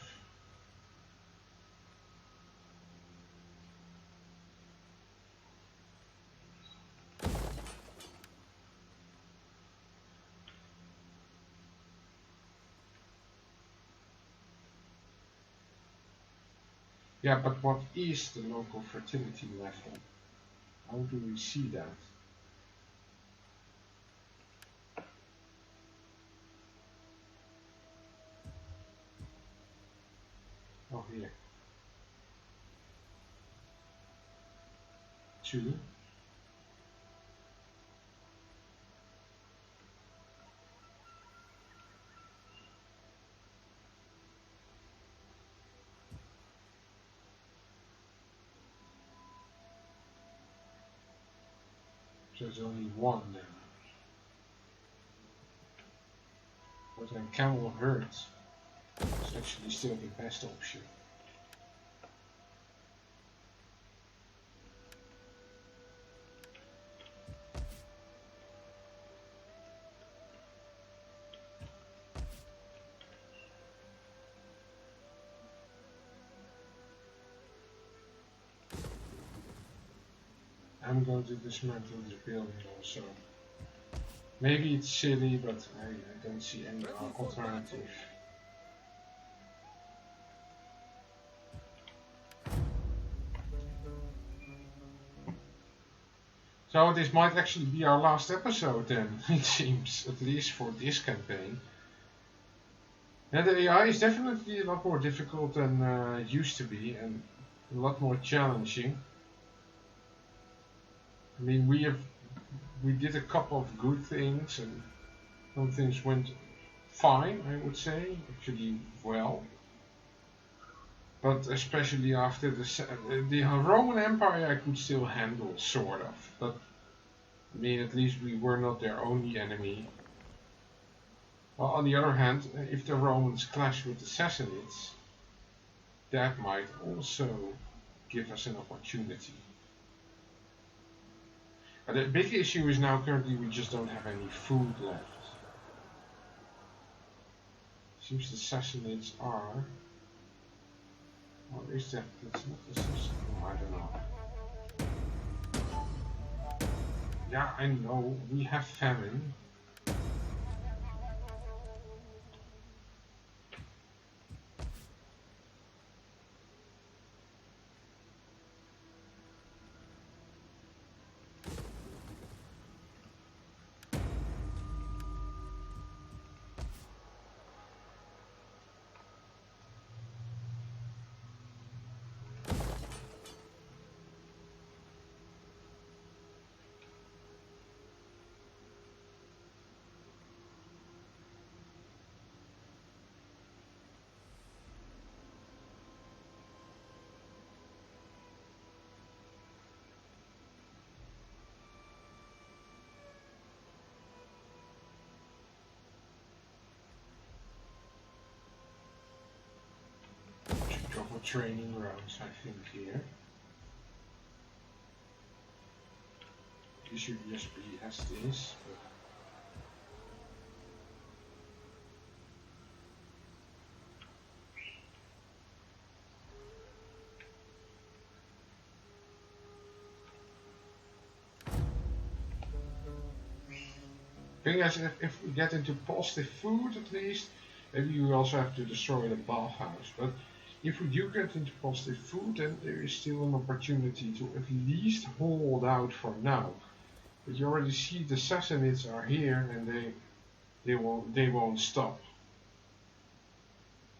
Yeah, but what is the local fertility level? How do we see that? Oh, here. 2. So there's only 1 then. But then camel herd is actually still the best option. I'm going to dismantle this building also. Maybe it's silly, but I don't see any alternative. So this might actually be our last episode then, it seems, at least for this campaign. And the AI is definitely a lot more difficult than it used to be, and a lot more challenging. I mean, we did a couple of good things, and some things went fine, I would say, actually well. But especially after the Roman Empire, I could still handle, sort of. But I mean, at least we were not their only enemy. Well, on the other hand, if the Romans clash with the Sassanids, that might also give us an opportunity. But the big issue is now currently we just don't have any food left. Seems the Sassanids are. Or is that? That's not the Sassanids. Oh, I don't know. Yeah, I know. We have famine. couple training rounds, I think, here. You should just be as this, but thing is, if we get into positive food at least, maybe we also have to destroy the bathhouse. But if we do get into positive food, then there is still an opportunity to at least hold out for now. But you already see the Sassanids are here, and they won't stop.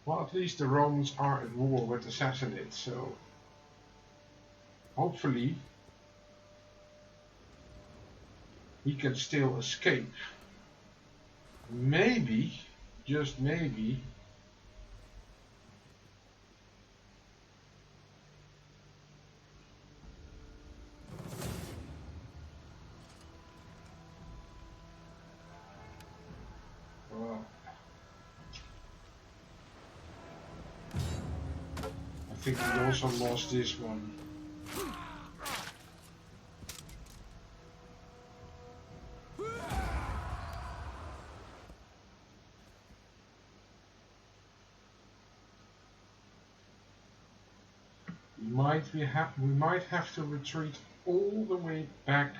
Well, at least the Romans are at war with the Sassanids, so hopefully we can still escape. Maybe, just maybe, well, I think we also lost this one. We might have to retreat all the way back.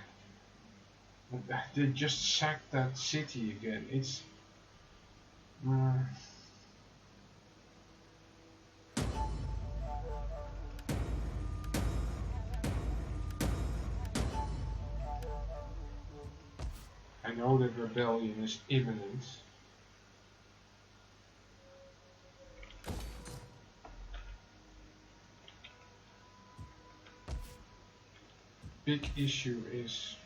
They just sacked that city again. It's I know that rebellion is imminent. Big issue is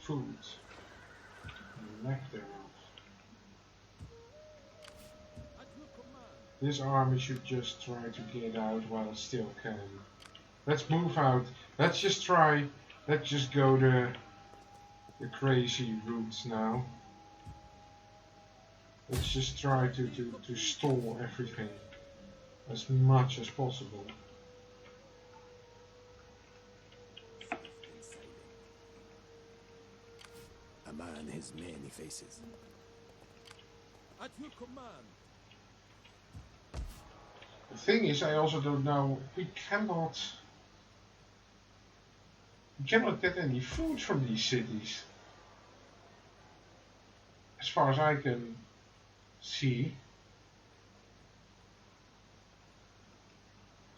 food. And lack thereof. This army should just try to get out while it still can. Let's move out. Let's just try. Let's just go the crazy routes now. Let's just try to store everything as much as possible. A man has many faces. At your command. The thing is, I also don't know. We cannot get any food from these cities, as far as I can see.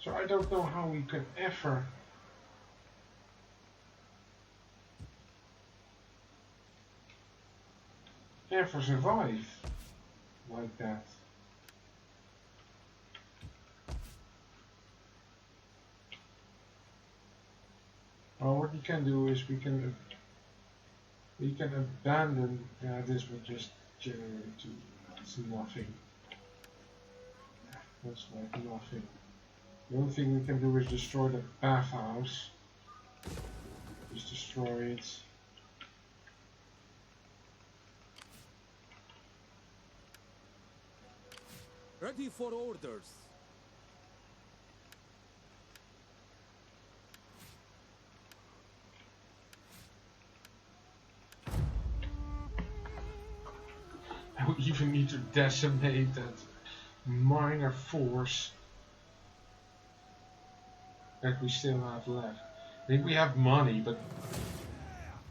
So I don't know how we can ever survive like that. Well, what we can do is we can abandon. This will just generate two. It's nothing. That's like nothing. The only thing we can do is destroy the bathhouse. Just destroy it. Ready for orders. We even need to decimate that minor force that we still have left. I think we have money, but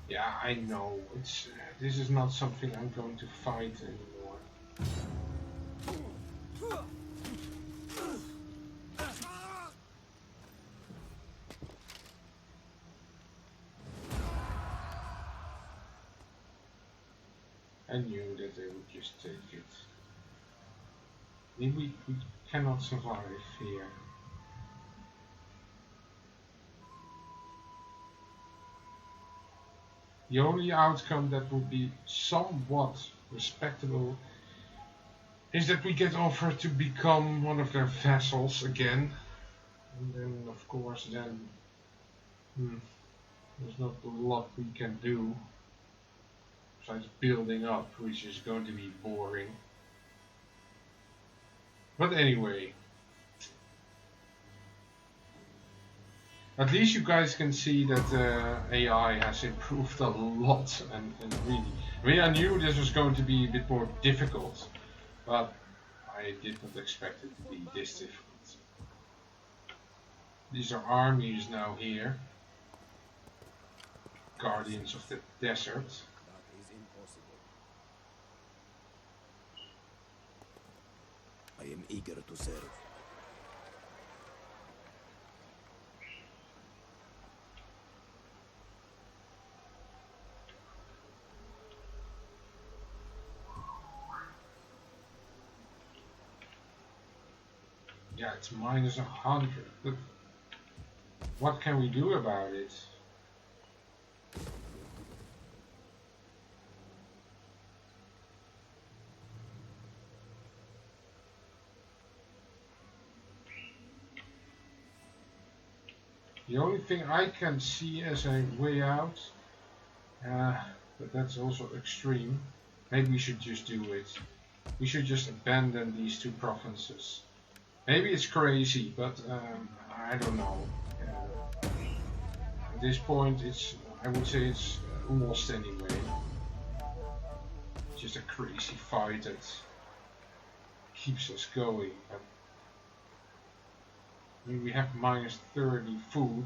yeah, I know it's this is not something I'm going to fight anymore. I knew that they would just take it. We cannot survive here. The only outcome that would be somewhat respectable is that we get offered to become one of their vassals again. And then, of course, there's not a lot we can do besides building up, which is going to be boring. But anyway, at least you guys can see that AI has improved a lot, and really, I mean, I knew this was going to be a bit more difficult, but I did not expect it to be this difficult. These are armies now here, guardians of the desert. That is impossible. I am eager to serve. Yeah, it's minus 100, but what can we do about it? The only thing I can see as a way out, but that's also extreme. Maybe we should just do it. We should just abandon these two provinces. Maybe it's crazy, but I don't know. At this point, I would say it's lost anyway. It's just a crazy fight that keeps us going. But I mean, we have minus 30 food.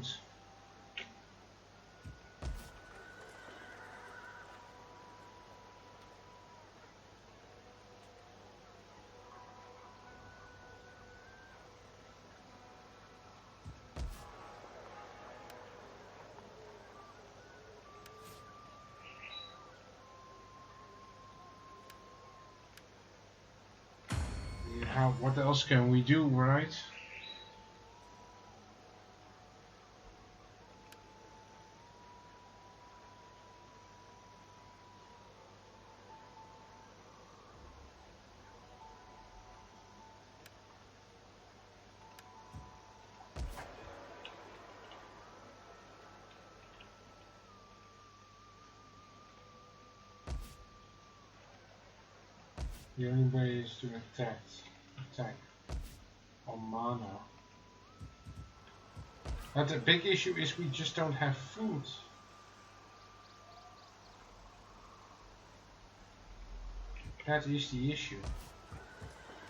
What else can we do, right? The only way is to attack on mana. But the big issue is we just don't have food. That is the issue.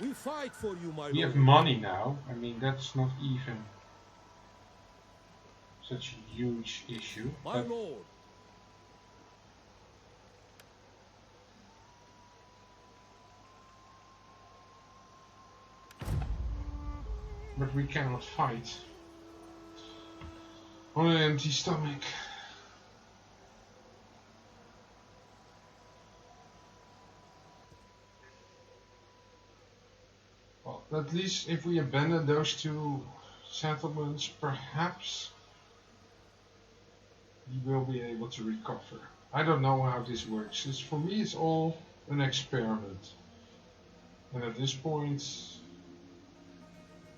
We fight for you, my We have lord. money now. I mean, that's not even such a huge issue. My lord. But we cannot fight on an empty stomach. Well, at least if we abandon those two settlements, perhaps we will be able to recover. I don't know how this works. For me, it's all an experiment. And at this point,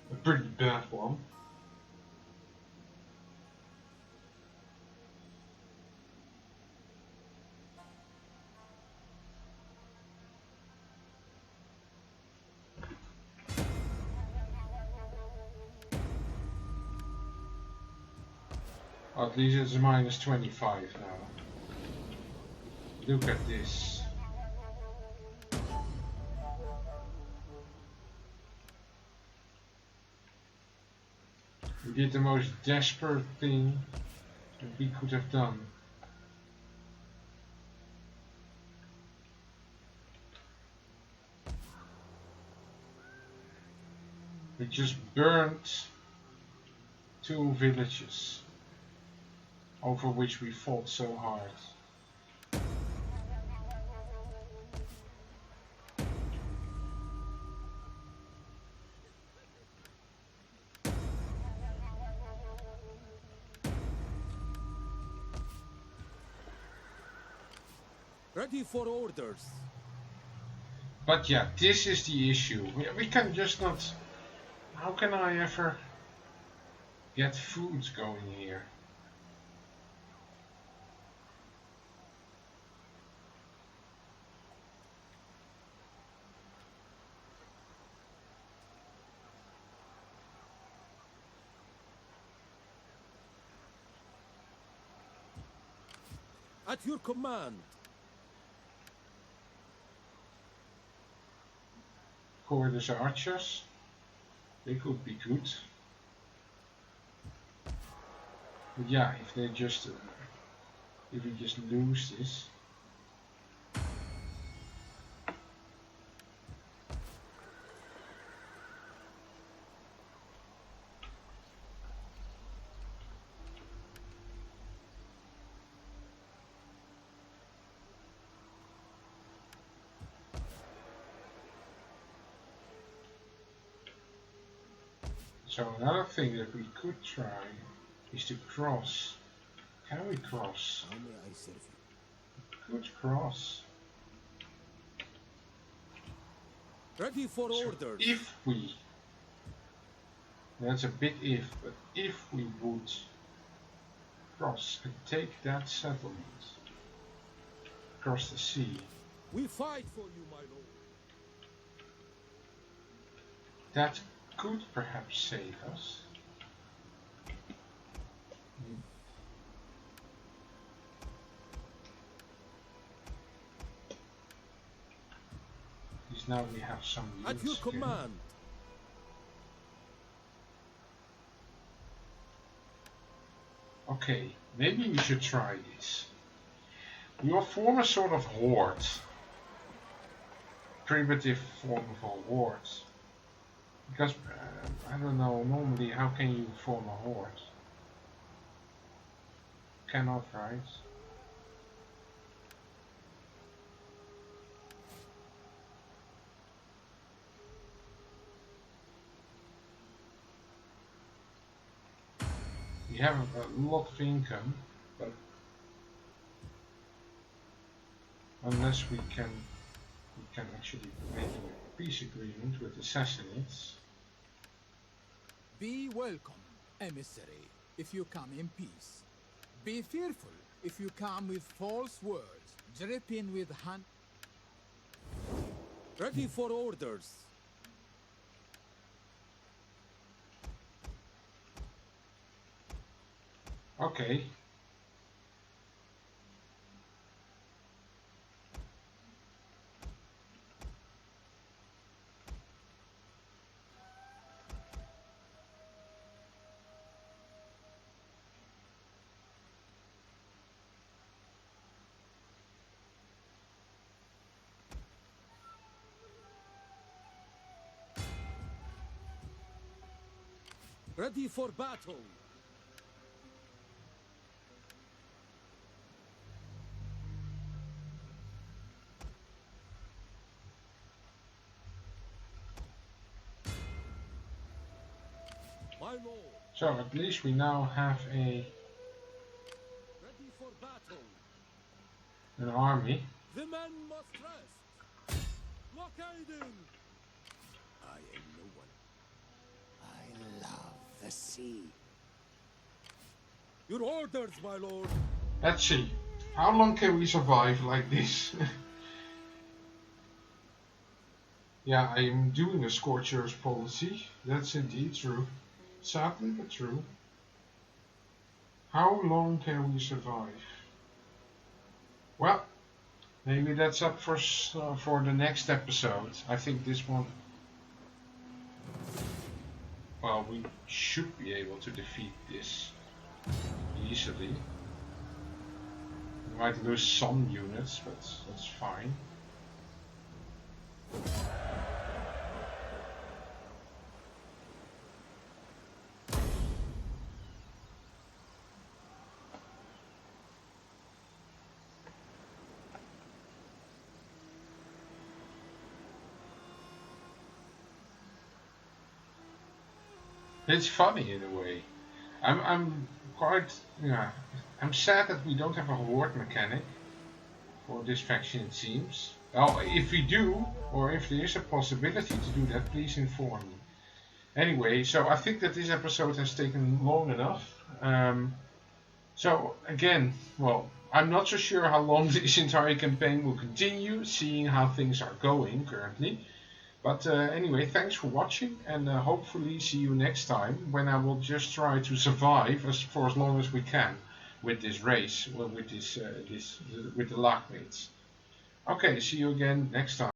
a pretty bad one. At least it's minus 25 now. Look at this. We did the most desperate thing that we could have done. We just burnt two villages over which we fought so hard. Ready for orders. But yeah, this is the issue. We can just not... How can I ever get food going here? At your command. Corridors archers. They could be good. But yeah, if they just if we just lose this. So another thing that we could try is to cross. Can we cross? How may I serve you? Good cross. Ready for So orders. if we, that's a big if, but if we would cross and take that settlement across the sea, We fight for you, my lord. that could perhaps save us. Because now we have some use At your here. command. Okay, maybe we should try this. We will form a sort of horde. Primitive form of a horde. Because, I don't know, normally how can you form a horde? Cannot, right? We have a lot of income, but unless we can actually make a peace agreement with the Sassanids. Be welcome, emissary, if you come in peace. Be fearful if you come with false words, dripping with Ready for orders. Okay. Ready for battle. My lord. So at least we now have Ready for battle. an army. The men must rest. Blockading. I am no one. I love the sea. Your orders, my lord. Let's see. How long can we survive like this? Yeah, I am doing a scorcher's policy. That's indeed true. Sadly, but true. How long can we survive? Well, maybe that's up for the next episode. I think this one. Well, we should be able to defeat this easily. We might lose some units, but that's fine. It's funny in a way. I'm quite, yeah, I'm sad that we don't have a horde mechanic for this faction, it seems. Well, if we do, or if there is a possibility to do that, please inform me. Anyway, so I think that this episode has taken long enough. So again, well, I'm not so sure how long this entire campaign will continue, seeing how things are going currently. But anyway, thanks for watching, and hopefully see you next time, when I will just try to survive for as long as we can. with this race, with this with the Lakhmids. Okay, see you again next time.